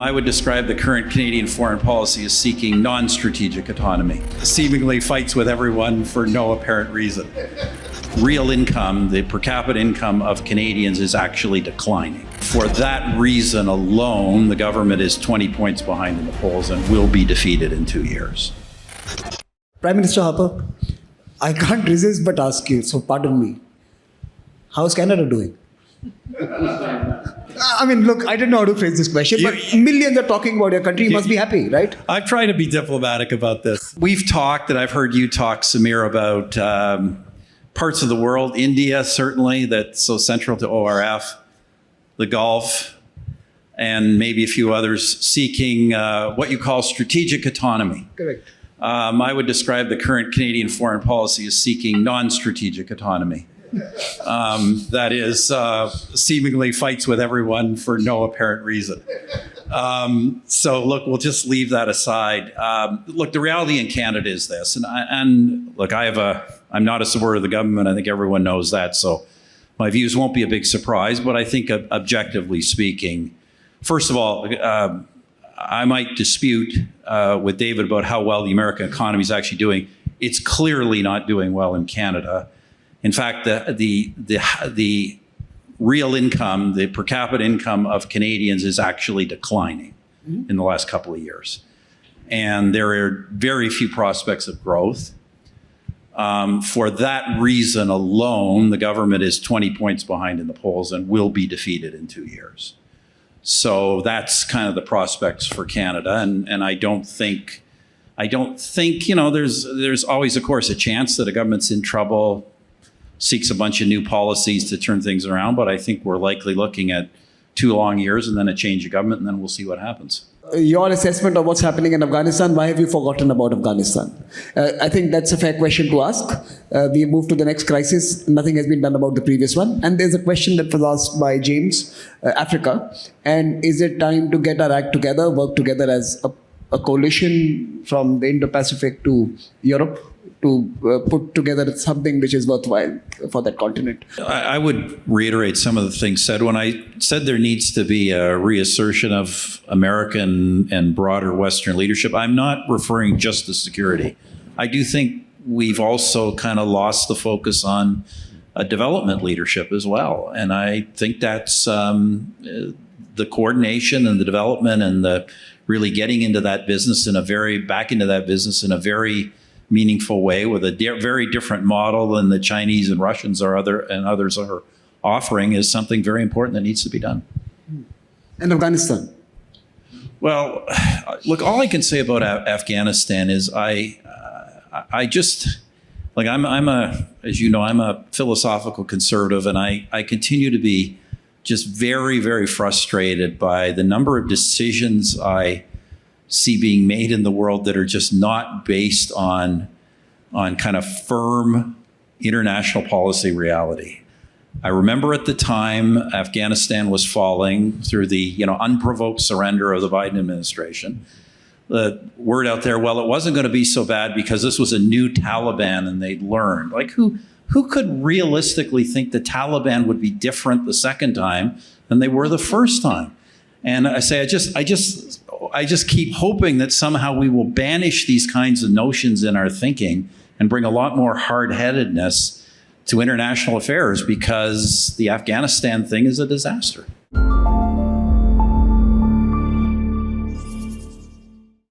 I would describe the current Canadian foreign policy as seeking non-strategic autonomy, seemingly fights with everyone for no apparent reason. Real income, the per capita income of Canadians is actually declining. For that reason alone, the government is 20 points behind in the polls and will be defeated in 2 years. Prime Minister Harper, I can't resist but ask you, so pardon me. How's Canada doing? I mean, look, I don't know how to phrase this question, but millions are talking about your country. You must be happy, right? I'm trying to be diplomatic about this. We've talked, and I've heard you talk, Samir, about parts of the world, India certainly, that's so central to ORF, the Gulf, and maybe a few others seeking what you call strategic autonomy. Correct. I would describe the current Canadian foreign policy as seeking non-strategic autonomy. That is seemingly fights with everyone for no apparent reason. So look, we'll just leave that aside. Look, the reality in Canada is this, and look, I'm not a supporter of the government. I think everyone knows that. So my views won't be a big surprise, but I think objectively speaking, first of all, I might dispute with David about how well the American economy is actually doing. It's clearly not doing well in Canada. In fact, the real income, the per capita income of Canadians is actually declining in the last couple of years. And there are very few prospects of growth. For that reason alone, the government is 20 points behind in the polls and will be defeated in 2 years. So that's kind of the prospects for Canada. And I don't think, you know, there's always, of course, a chance that a government's in trouble, seeks a bunch of new policies to turn things around, but I think we're likely looking at 2 long years and then a change of government, and then we'll see what happens. Your assessment of what's happening in Afghanistan, why have you forgotten about Afghanistan? I think that's a fair question to ask. We move to the next crisis. Nothing has been done about the previous one. And there's a question that was asked by James, Africa. And is it time to get our act together, work together as a coalition from the Indo-Pacific to Europe, to put together something which is worthwhile for that continent? I would reiterate some of the things said. When I said there needs to be a reassertion of American and broader Western leadership, I'm not referring just to security. I do think we've also kind of lost the focus on development leadership as well. And I think that's the coordination and the development and the really getting into that business back into that business in a very meaningful way with a very different model than the Chinese and Russians and others are offering is something very important that needs to be done. And Afghanistan? Well, look, all I can say about Afghanistan is as you know, I'm a philosophical conservative, and I continue to be just very, very frustrated by the number of decisions I see being made in the world that are just not based on kind of firm international policy reality. I remember at the time Afghanistan was falling through the unprovoked surrender of the Biden administration. The word out there, well, it wasn't going to be so bad because this was a new Taliban and they'd learned. Like who could realistically think the Taliban would be different the second time than they were the first time? And I say, I just keep hoping that somehow we will banish these kinds of notions in our thinking and bring a lot more hard-headedness to international affairs, because the Afghanistan thing is a disaster.